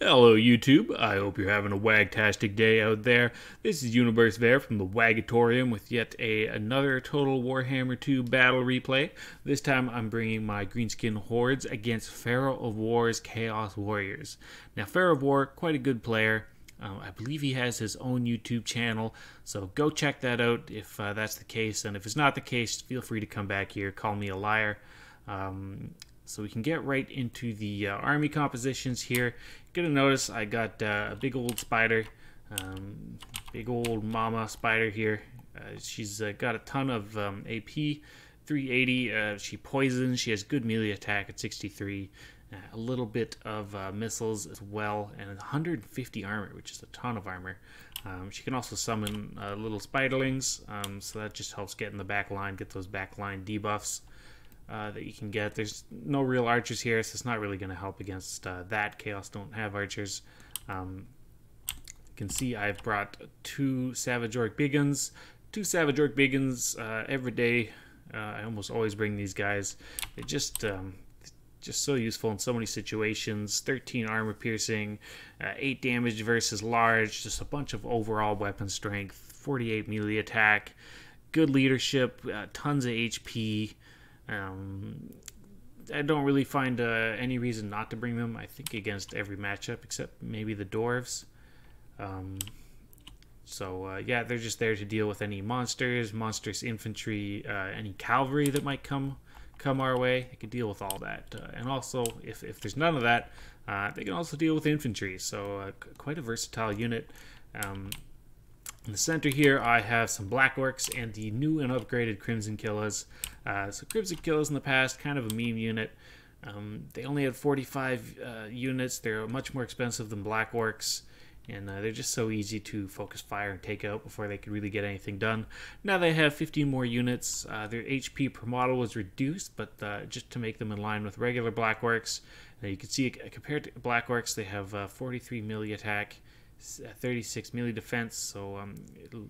Hello YouTube, I hope you're having a wagtastic day out there. This is Universe Bear from the Wagatorium with yet another Total Warhammer 2 battle replay. This time I'm bringing my greenskin hordes against PahroahOwar's Chaos Warriors. Now PahroahOwar, quite a good player. I believe he has his own YouTube channel, so go check that out if that's the case. And if it's not the case, feel free to come back here, call me a liar. So we can get right into the army compositions here. You're gonna notice I got a big old spider, big old mama spider here. She's got a ton of AP, 380. She poisons. She has good melee attack at 63. A little bit of missiles as well, and 150 armor, which is a ton of armor. She can also summon little spiderlings, so that just helps get in the back line, get those back line debuffs. That you can get. There's no real archers here, so it's not really going to help against that. Chaos don't have archers. You can see I've brought two Savage Orc Biggins. Every day. I almost always bring these guys. They're just so useful in so many situations. 13 armor piercing, 8 damage versus large, just a bunch of overall weapon strength, 48 melee attack, good leadership, tons of HP. I don't really find any reason not to bring them, I think, against every matchup except maybe the dwarves. Yeah, they're just there to deal with any monsters, monstrous infantry, any cavalry that might come our way. They can deal with all that. And also, if there's none of that, they can also deal with infantry. So quite a versatile unit. In the center here, I have some Black Orcs and the new and upgraded Krimson Killerz. So Krimson Killerz in the past, kind of a meme unit. They only had 45 units. They're much more expensive than Black Orcs, and they're just so easy to focus fire and take out before they could really get anything done. Now they have 15 more units. Their HP per model was reduced, but just to make them in line with regular Black Orcs. Now you can see compared to Black Orcs, they have 43 melee attack, 36 melee defense, so a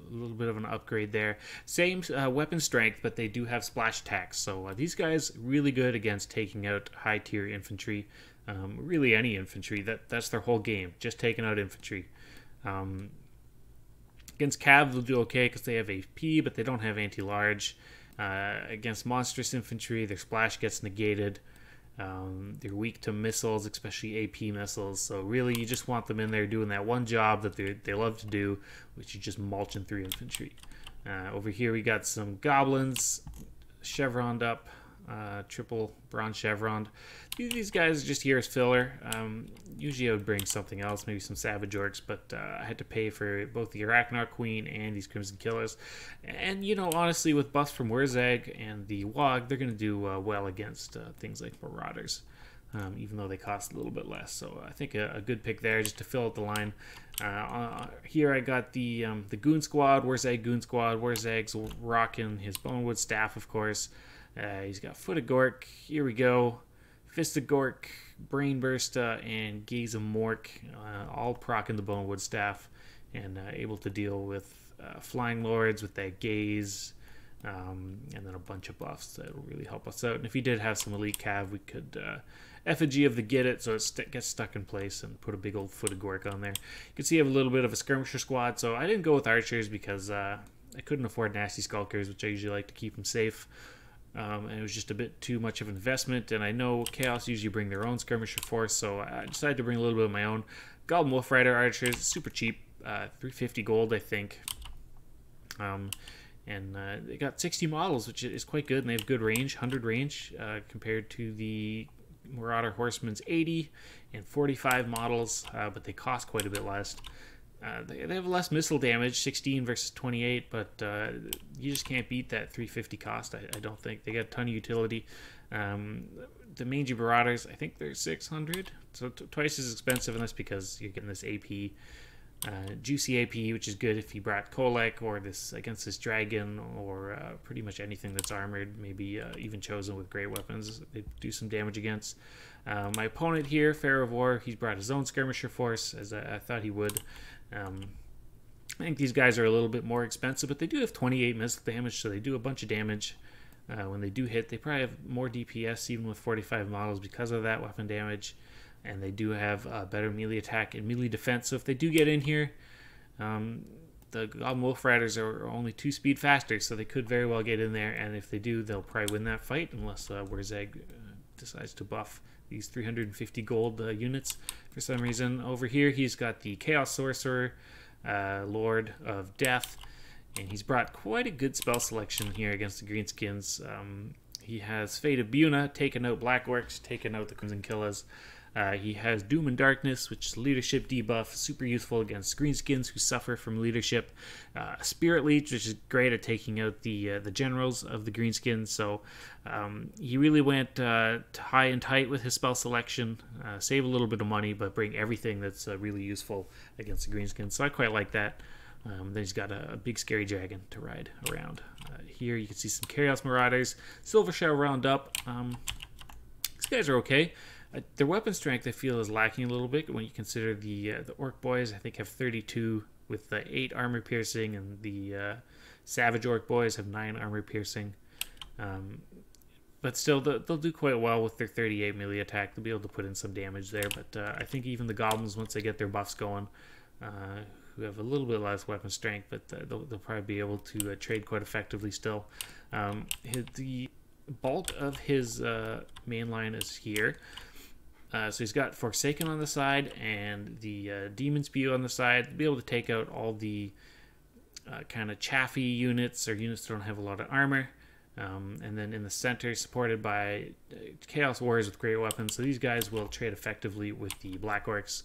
little bit of an upgrade there. Same weapon strength, but they do have splash attacks, so these guys really good against taking out high tier infantry. Really any infantry, that's their whole game, just taking out infantry. Against cav they'll do okay because they have AP, but they don't have anti-large. Against monstrous infantry, their splash gets negated. They're weak to missiles, especially AP missiles, so really you just want them in there doing that one job that they love to do, which is just mulching through infantry. Over here we got some goblins, chevroned up, triple bronze chevroned. These guys are just here as filler. Usually I would bring something else, maybe some Savage Orcs, but I had to pay for both the Arachnorok Queen and these Krimson Killerz. And, you know, honestly, with buffs from Wurzag and the Wog, they're going to do well against things like Marauders, even though they cost a little bit less. So I think a good pick there just to fill out the line. Here I got the Goon Squad, Wurzag Goon Squad. Wurzag's rocking his Bonewood Staff, of course. He's got Foot of Gork. Here we go. Fist of Gork, Brain Bursta, and Gaze of Mork, all proccing the Bonewood Staff and able to deal with Flying Lords with that Gaze, and then a bunch of buffs that will really help us out. And if he did have some Elite Cav, we could effigy of the Get It so it gets stuck in place and put a big old Foot of Gork on there. You can see I have a little bit of a skirmisher squad, so I didn't go with archers because I couldn't afford nasty skulkers, which I usually like to keep them safe. And it was just a bit too much of an investment, and I know Chaos usually bring their own skirmisher force, so I decided to bring a little bit of my own. Goblin Wolf Rider archers, super cheap, 350 gold, I think. They got 60 models, which is quite good, and they have good range, 100 range, compared to the Marauder Horseman's 80 and 45 models, but they cost quite a bit less. They have less missile damage, 16 versus 28, but you just can't beat that 350 cost, I don't think. They got a ton of utility. The Mangy Marauders, I think they're 600, so twice as expensive, and that's because you're getting this AP. Juicy AP, which is good if you brought Kolek or this against this dragon or pretty much anything that's armored, maybe even chosen with great weapons. They do some damage against. My opponent here, PahroahOwar, he's brought his own skirmisher force, as I thought he would. I think these guys are a little bit more expensive, but they do have 28 missile damage, so they do a bunch of damage. When they do hit, they probably have more DPS even with 45 models because of that weapon damage. and they do have better melee attack and melee defense. So if they do get in here, the Goblin Wolf Riders are only 2 speed faster, so they could very well get in there, and if they do, they'll probably win that fight, unless Warzag decides to buff these 350 gold units for some reason. Over here, he's got the Chaos Sorcerer, Lord of Death, and he's brought quite a good spell selection here against the Greenskins. He has Fate of Buna, taking out Black Orcs, taking out the Crimson Killerz. He has Doom and Darkness, which is leadership debuff, super useful against Greenskins who suffer from leadership. Spirit Leech, which is great at taking out the generals of the Greenskins. So he really went high and tight with his spell selection, save a little bit of money, but bring everything that's really useful against the Greenskins. So I quite like that. Then he's got a big scary dragon to ride around. Here you can see some Chaos Marauders, Silver Shell Roundup. These guys are okay. Their weapon strength, I feel, is lacking a little bit when you consider the Orc Boys, I think, have 32 with 8 armor piercing, and the Savage Orc Boys have 9 armor piercing. But still, they'll do quite well with their 38 melee attack. They'll be able to put in some damage there, but I think even the Goblins, once they get their buffs going, who have a little bit less weapon strength, but they'll probably be able to trade quite effectively still. The bulk of his main line is here. So he's got Forsaken on the side and the Demon Spew on the side to be able to take out all the kind of chaffy units or units that don't have a lot of armor. And then in the center, supported by Chaos Warriors with great weapons. So these guys will trade effectively with the Black Orcs.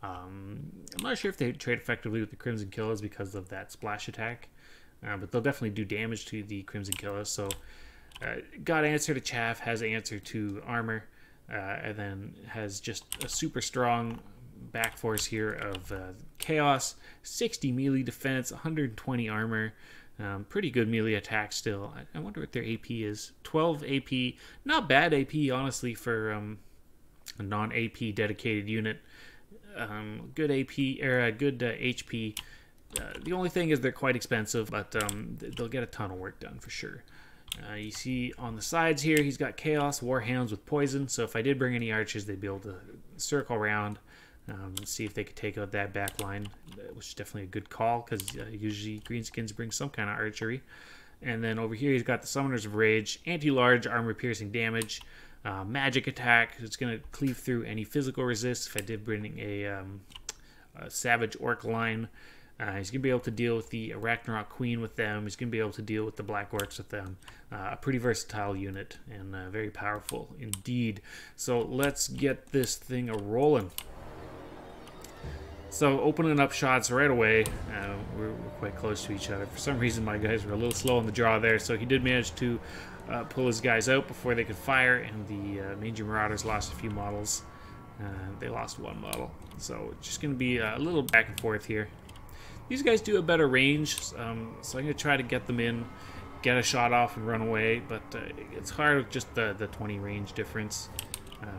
I'm not sure if they trade effectively with the Crimson Killerz because of that splash attack. But they'll definitely do damage to the Crimson Killerz. So got answer to chaff, has answer to armor. And then has just a super strong back force here of Chaos, 60 melee defense, 120 armor, pretty good melee attack still. I wonder what their AP is. 12 AP, not bad AP honestly for a non-AP dedicated unit. Good AP or good HP. The only thing is they're quite expensive, but they'll get a ton of work done for sure. You see on the sides here, he's got Chaos Warhounds with poison. So if I did bring any archers, they'd be able to circle around, see if they could take out that back line, which is definitely a good call because usually Greenskins bring some kind of archery. And then over here, he's got the Summoners of Rage, anti-large armor-piercing damage, magic attack. It's going to cleave through any physical resist. If I did bring a Savage Orc line, he's going to be able to deal with the Arachnorok Queen with them. He's going to be able to deal with the Black Orcs with them. A pretty versatile unit and very powerful indeed. So let's get this thing a-rolling. So opening up shots right away, we're quite close to each other. For some reason my guys were a little slow on the draw there, so he did manage to pull his guys out before they could fire, and the Mangy Marauders lost a few models. They lost 1 model. So it's just going to be a little back and forth here. These guys do a better range, so I'm going to try to get them in, get a shot off and run away, but it's hard with just the 20 range difference.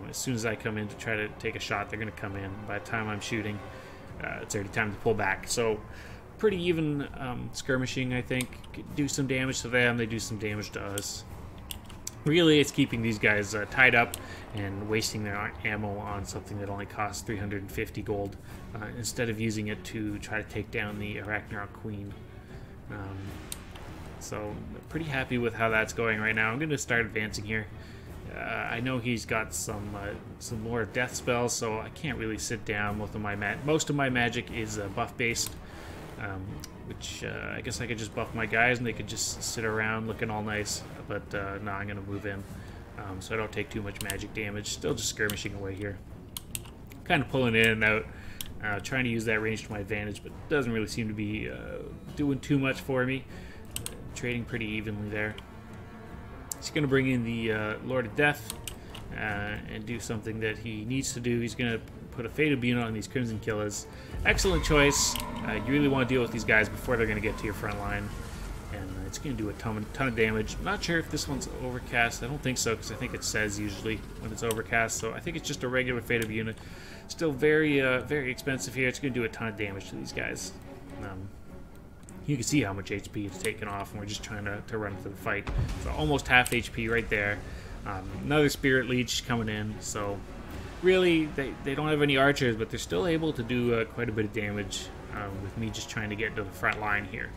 As soon as I come in to try to take a shot, they're going to come in. By the time I'm shooting, it's already time to pull back. So pretty even skirmishing, I think. Do some damage to them, they do some damage to us. Really, it's keeping these guys tied up and wasting their ammo on something that only costs 350 gold instead of using it to try to take down the Arachnorok Queen. So, pretty happy with how that's going right now. I'm going to start advancing here. I know he's got some more death spells, so I can't really sit down. Most of my magic is buff-based, which I guess I could just buff my guys and they could just sit around looking all nice. But no, I'm going to move in so I don't take too much magic damage. Still just skirmishing away here. Kind of pulling in and out, trying to use that range to my advantage, but it doesn't really seem to be doing too much for me. Trading pretty evenly there. He's going to bring in the Lord of Death and do something that he needs to do. He's going to put a Fate of Buna on these Crimson Killerz. Excellent choice. You really want to deal with these guys before they're going to get to your front line. And it's going to do a ton of damage. I'm not sure if this one's overcast. I don't think so, because I think it says usually when it's overcast. So I think it's just a regular Fate of Buna. Still very expensive here. It's going to do a ton of damage to these guys. You can see how much HP it's taken off, and we're just trying to run into the fight. So almost half HP right there. Another Spirit Leech coming in, so really, they don't have any archers, but they're still able to do quite a bit of damage with me just trying to get to the front line here.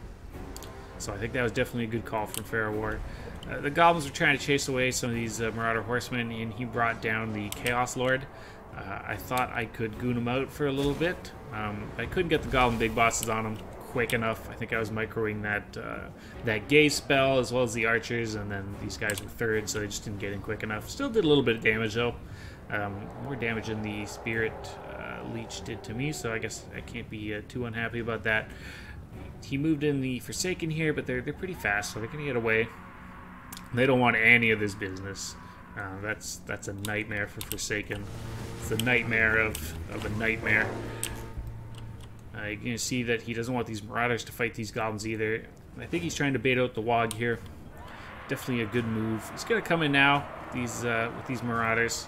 So I think that was definitely a good call from PahroahOwar. The goblins were trying to chase away some of these marauder horsemen, and he brought down the Chaos Lord. I thought I could goon him out for a little bit. I couldn't get the goblin big bosses on him quick enough. I think I was microing that gaze spell as well as the archers, and then these guys were third, so they just didn't get in quick enough. Still did a little bit of damage though. More damage than the Spirit Leech did to me, so I guess I can't be too unhappy about that. He moved in the Forsaken here, but they're pretty fast, so they're gonna get away. They don't want any of this business. That's a nightmare for Forsaken. It's a nightmare of a nightmare. You're gonna see that he doesn't want these Marauders to fight these goblins either. I think he's trying to bait out the Wog here. Definitely a good move. He's gonna come in now. With these Marauders.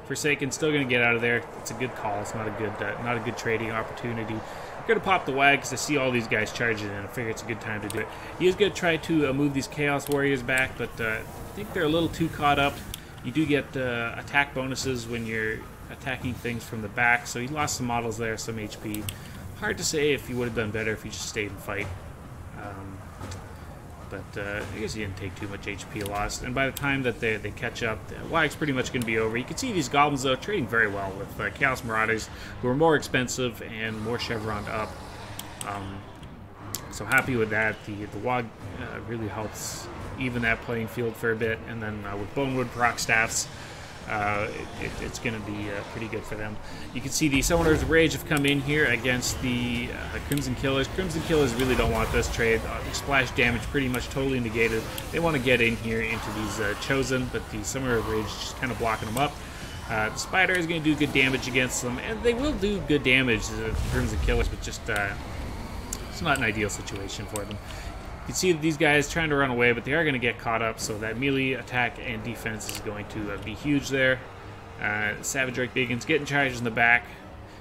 Forsaken still gonna get out of there. It's a good call. It's not a good trading opportunity. I'm gonna pop the Wag because I see all these guys charging, and I figure it's a good time to do it. He is gonna try to move these Chaos Warriors back, but I think they're a little too caught up. You do get attack bonuses when you're attacking things from the back, so he lost some models there, some HP. Hard to say if he would have done better if he just stayed and fight. But I guess he didn't take too much HP lost. And by the time that they catch up, the Wag's pretty much going to be over. You can see these goblins, though, trading very well with Chaos Marauders, who are more expensive and more chevroned up. So happy with that. The Wag really helps even that playing field for a bit. And then with Bonewood proc staffs, it's going to be pretty good for them. You can see the Summoner's Rage have come in here against the Crimson Killerz. Crimson Killerz really don't want this trade. Splash damage pretty much totally negated. They want to get in here into these Chosen, but the Summoner's Rage is just kind of blocking them up. The Spider is going to do good damage against them, and they will do good damage to the Crimson Killerz, but just it's not an ideal situation for them. You can see that these guys trying to run away, but they are going to get caught up, so that melee attack and defense is going to be huge there. Savage Drake Biggins getting charged in the back.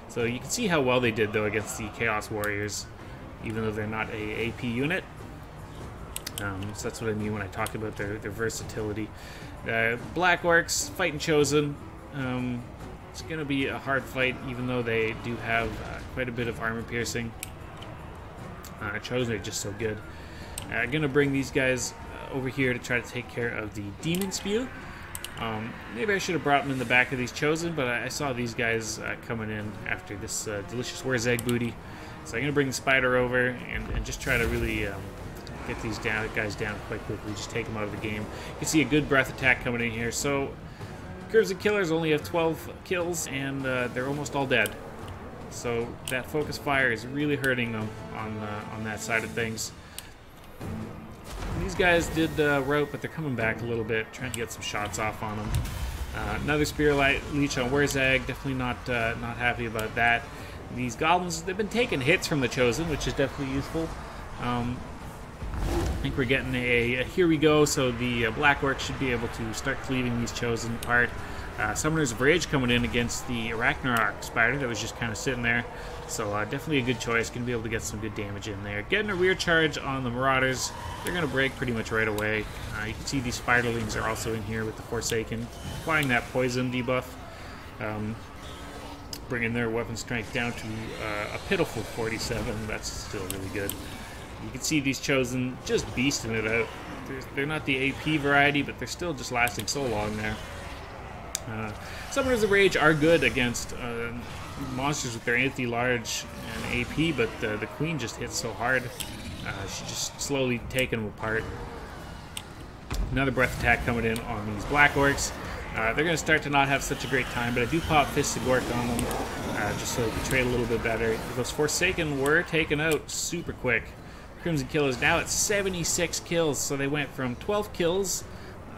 So you can see how well they did, though, against the Chaos Warriors, even though they're not a AP unit. So that's what I mean when I talk about their versatility. Black Orcs fighting Chosen. It's going to be a hard fight, even though they do have quite a bit of armor piercing. Chosen are just so good. I'm going to bring these guys over here to try to take care of the Demon Spew. Maybe I should have brought them in the back of these Chosen, but I saw these guys coming in after this delicious Warzag booty. So I'm going to bring the Spider over and just try to really get these guys down quite quickly, just take them out of the game. You can see a good breath attack coming in here. So Krimson Killerz only have 12 kills, and they're almost all dead. So that focus fire is really hurting them on that side of things. These guys did rout, but they're coming back a little bit, trying to get some shots off on them. Another Spirit Leech on Warzag, definitely not happy about that. These goblins, they've been taking hits from the Chosen, which is definitely useful. I think we're getting a here we go, so the Black Orc should be able to start cleaving these Chosen apart. Summoners of Rage coming in against the Arachnorok Spider that was just kind of sitting there. So definitely a good choice. Going to be able to get some good damage in there. Getting a rear charge on the Marauders. They're going to break pretty much right away. You can see these Spiderlings are also in here with the Forsaken. Applying that poison debuff. Bringing their weapon strength down to a pitiful 47. That's still really good. You can see these Chosen just beasting it out. They're not the AP variety, but they're still just lasting so long there. Summoners of Rage are good against monsters with their anti-large and AP, but the Queen just hits so hard. She's just slowly taking them apart. Another breath attack coming in on these Black Orcs. They're going to start to not have such a great time, but I do pop Fist of Gork on them just so they can trade a little bit better. Those Forsaken were taken out super quick. Crimson Killerz now at 76 kills, so they went from 12 kills,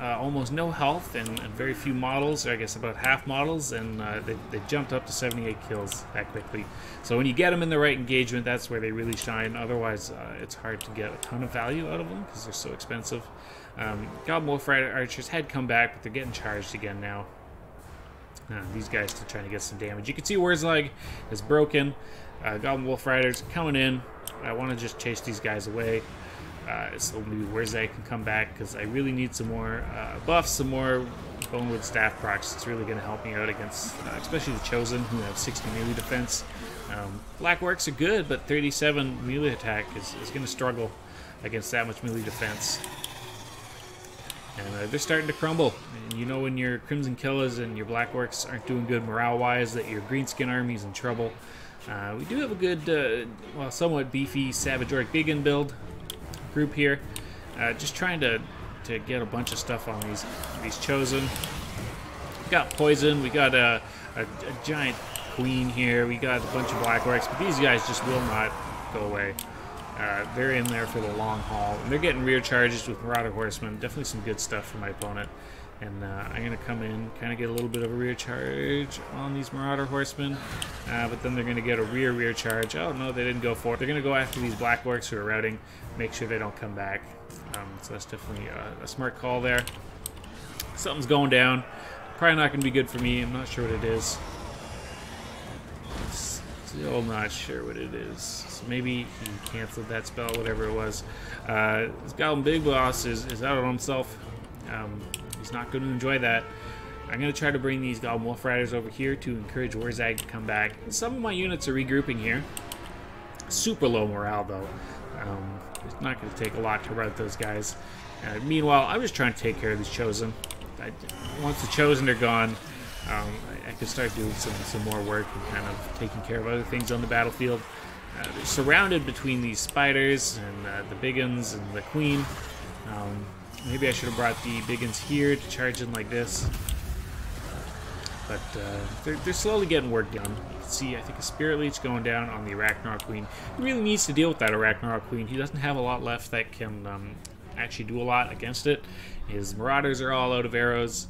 almost no health, and very few models, or I guess about half models, and they jumped up to 78 kills that quickly. So when you get them in the right engagement, that's where they really shine. Otherwise, it's hard to get a ton of value out of them because they're so expensive. Goblin Wolf Rider Archers had come back, but they're getting charged again now. These guys still trying to get some damage. You can see Warzag is broken. Goblin Wolf Riders coming in. I want to just chase these guys away. So maybe Warzag can come back because I really need some more buffs, some more Bonewood Staff procs. It's really going to help me out against, especially the Chosen, who have 60 melee defense. Black Orcs are good, but 37 melee attack is going to struggle against that much melee defense. And they're starting to crumble. And you know when your Crimson Killerz and your Black Orcs aren't doing good morale-wise, that your Greenskin army's in trouble. We do have a good, well, somewhat beefy Savage Orc Biggin build group here. Just trying to get a bunch of stuff on these Chosen. We got Poison, we got a giant Queen here, we got a bunch of Black Orcs, but these guys just will not go away. They're in there for the long haul, and they're getting rear charges with Marauder Horsemen. Definitely some good stuff for my opponent. And I'm going to come in, kind of get a little bit of a rear charge on these Marauder Horsemen, but then they're going to get a rear charge. Oh no, they didn't go for it. They're going to go after these Black Orcs who are routing, make sure they don't come back. So that's definitely a smart call there. Something's going down. Probably not going to be good for me. I'm not sure what it is. Still not sure what it is. So maybe he canceled that spell, whatever it was. This Goblin Big Boss is out on himself. He's not going to enjoy that. I'm going to try to bring these Goblin Wolf Riders over here to encourage Warzag to come back. Some of my units are regrouping here. Super low morale, though. It's not going to take a lot to rout those guys. Meanwhile, I'm just trying to take care of these Chosen. Once the Chosen are gone, I can start doing some more work and kind of taking care of other things on the battlefield. They're surrounded between these spiders and the Biggins and the Queen. Maybe I should have brought the Biggins here to charge in like this. But they're slowly getting work done. You can see, I think a Spirit Leech going down on the Arachnorok Queen. He really needs to deal with that Arachnorok Queen. He doesn't have a lot left that can actually do a lot against it. His Marauders are all out of arrows,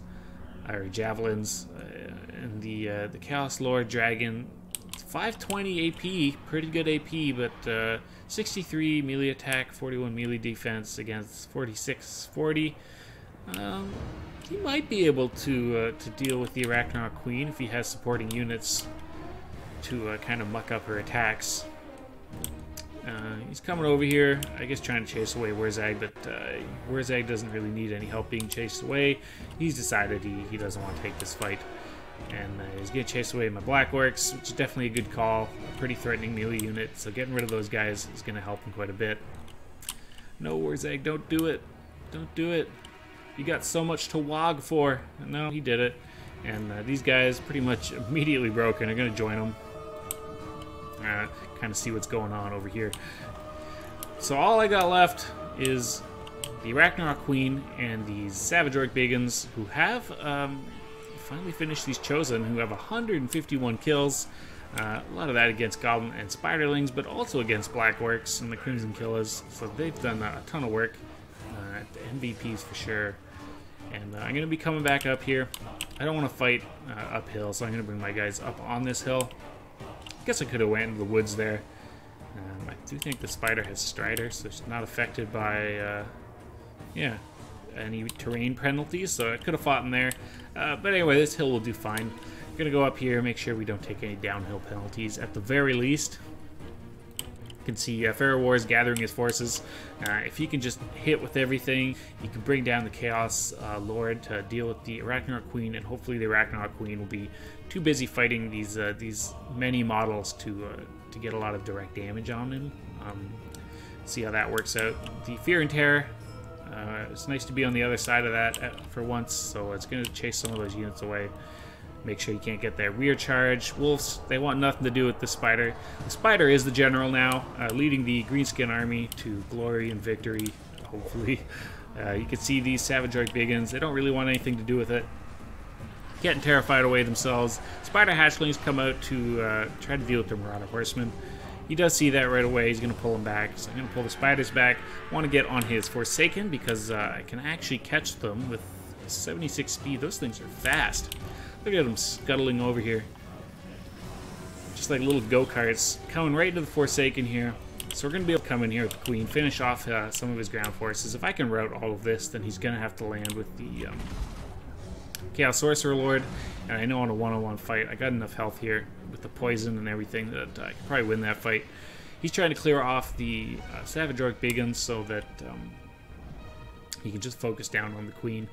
or javelins, and the Chaos Lord Dragon, 520 AP, pretty good AP, but 63 melee attack, 41 melee defense against 4640. He might be able to deal with the Arachnorok Queen if he has supporting units to kind of muck up her attacks. He's coming over here, I guess trying to chase away Warzag, but Warzag doesn't really need any help being chased away. He's decided he doesn't want to take this fight. And he's going to chase away my Black Orcs, which is definitely a good call. A pretty threatening melee unit, so getting rid of those guys is going to help him quite a bit. No, Warzag, don't do it. Don't do it. You got so much to wog for. No, he did it. And these guys pretty much immediately broken. I'm going to join them. Kind of see what's going on over here. So all I got left is the Arachnorok Queen and these Savage Orc Biggins, who have finally finished these Chosen, who have 151 kills. A lot of that against Goblin and Spiderlings, but also against Black Orcs and the Crimson Killerz. So they've done a ton of work. The MVPs for sure. And I'm going to be coming back up here. I don't want to fight uphill, so I'm going to bring my guys up on this hill. I guess I could have went into the woods there. I do think the Spider has Strider, so it's not affected by any terrain penalties, so I could have fought in there. But anyway, this hill will do fine. I'm going to go up here, make sure we don't take any downhill penalties at the very least. You can see PahroahOwar is gathering his forces. If he can just hit with everything, he can bring down the Chaos Lord to deal with the Arachnorok Queen, and hopefully the Arachnorok Queen will be too busy fighting these many models to get a lot of direct damage on him. See how that works out. The Fear and Terror, it's nice to be on the other side of that for once, so it's going to chase some of those units away. Make sure you can't get that rear charge. Wolves, they want nothing to do with the Spider. The Spider is the general now, leading the Greenskin army to glory and victory, hopefully. You can see these Savage Orc Biggins, they don't really want anything to do with it. Getting terrified away themselves. Spider Hatchlings come out to try to deal with the Marauder Horsemen. He does see that right away. He's going to pull them back. So I'm going to pull the Spiders back. I want to get on his Forsaken because I can actually catch them with 76 speed. Those things are fast. Look at them scuttling over here. Just like little go-karts. Coming right to the Forsaken here. So we're going to be able to come in here with the Queen, finish off some of his ground forces. If I can rout all of this, then he's going to have to land with the Chaos Sorcerer Lord. And I know on a one-on-one fight, I got enough health here with the poison and everything that I can probably win that fight. He's trying to clear off the Savage Orc Biggins so that he can just focus down on the Queen.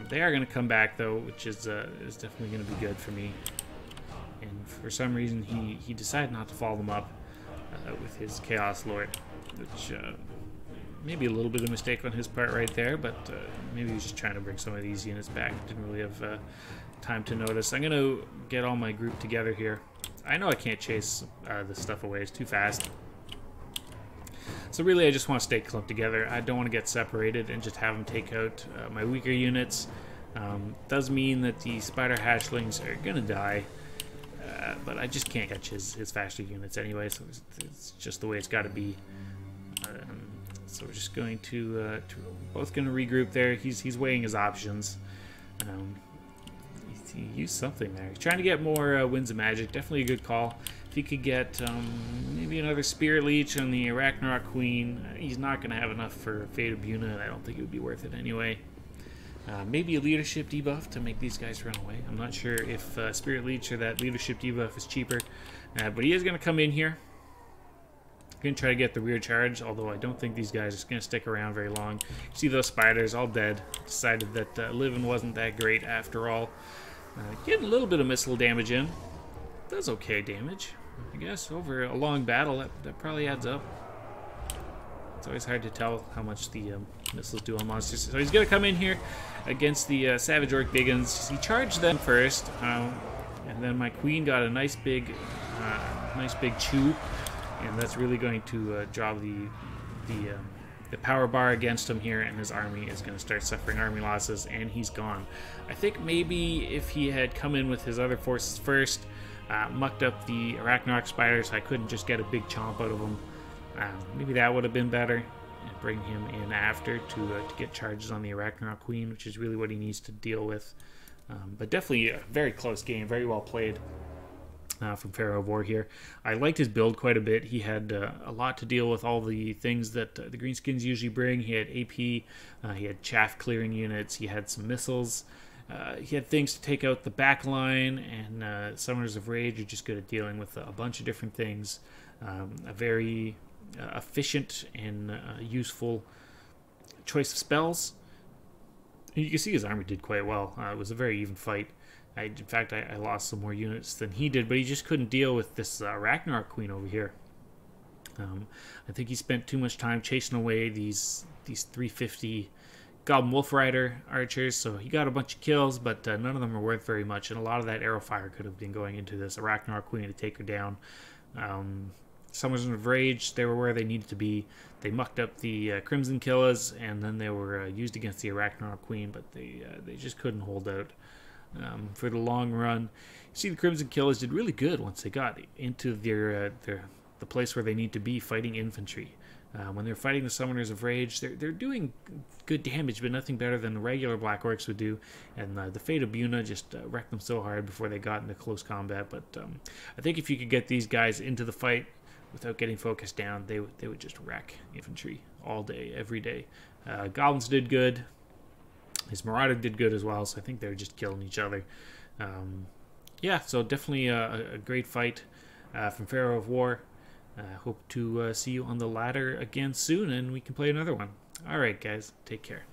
They are going to come back though, which is definitely going to be good for me. And for some reason, he decided not to follow them up with his Chaos Lord, which maybe a little bit of a mistake on his part right there, but maybe he was just trying to bring some of these units back. Didn't really have time to notice. I'm going to get all my group together here. I know I can't chase this stuff away. It's too fast. So really, I just want to stay clumped together. I don't want to get separated and just have them take out my weaker units. Does mean that the spider hatchlings are going to die, but I just can't catch his faster units anyway, so it's just the way it's got to be. So we're just going to both going to regroup there. He's weighing his options. He used something there. He's trying to get more Winds of Magic. Definitely a good call. If he could get maybe another Spirit Leech on the Arachnorok Queen, he's not going to have enough for Fate of Buna, and I don't think it would be worth it anyway. Maybe a leadership debuff to make these guys run away. I'm not sure if Spirit Leech or that leadership debuff is cheaper, but he is going to come in here. Going to try to get the rear charge, although I don't think these guys are going to stick around very long. You see those spiders all dead. Decided that living wasn't that great after all. Getting a little bit of missile damage in. Does okay damage, I guess. Over a long battle, that probably adds up. It's always hard to tell how much the missiles do on monsters. So he's going to come in here against the Savage Orc Biggins. He charged them first, and then my queen got a nice big chew. And that's really going to draw the power bar against him here, and his army is going to start suffering army losses, and he's gone. I think maybe if he had come in with his other forces first, mucked up the Arachnorok spiders, I couldn't just get a big chomp out of him. Maybe that would have been better, and bring him in after to get charges on the Arachnorok Queen, which is really what he needs to deal with. But definitely a very close game, very well played. From PahroahOwar here. I liked his build quite a bit. He had a lot to deal with all the things that the Greenskins usually bring. He had AP, he had chaff clearing units, he had some missiles, he had things to take out the back line, and Summoners of Rage are just good at dealing with a bunch of different things. A very efficient and useful choice of spells. And you can see his army did quite well. It was a very even fight. In fact, I lost some more units than he did, but he just couldn't deal with this Arachnorok Queen over here. I think he spent too much time chasing away these 350 Goblin Wolf Rider archers, so he got a bunch of kills, but none of them are worth very much, and a lot of that arrow fire could have been going into this Arachnorok Queen to take her down. Summoners of Rage, they were where they needed to be. They mucked up the Krimson Killerz, and then they were used against the Arachnorok Queen, but they just couldn't hold out. For the long run. You see, the Krimson Killerz did really good once they got into the place where they need to be, fighting infantry. When they're fighting the Summoners of Rage, they're doing good damage, but nothing better than the regular Black Orcs would do. And the Fate of Buna just wrecked them so hard before they got into close combat. But I think if you could get these guys into the fight without getting focused down, they would just wreck infantry all day, every day. Goblins did good. His Marauder did good as well, so I think they were just killing each other. Yeah, so definitely a great fight from PahroahOwar. Hope to see you on the ladder again soon, and we can play another one. All right, guys, take care.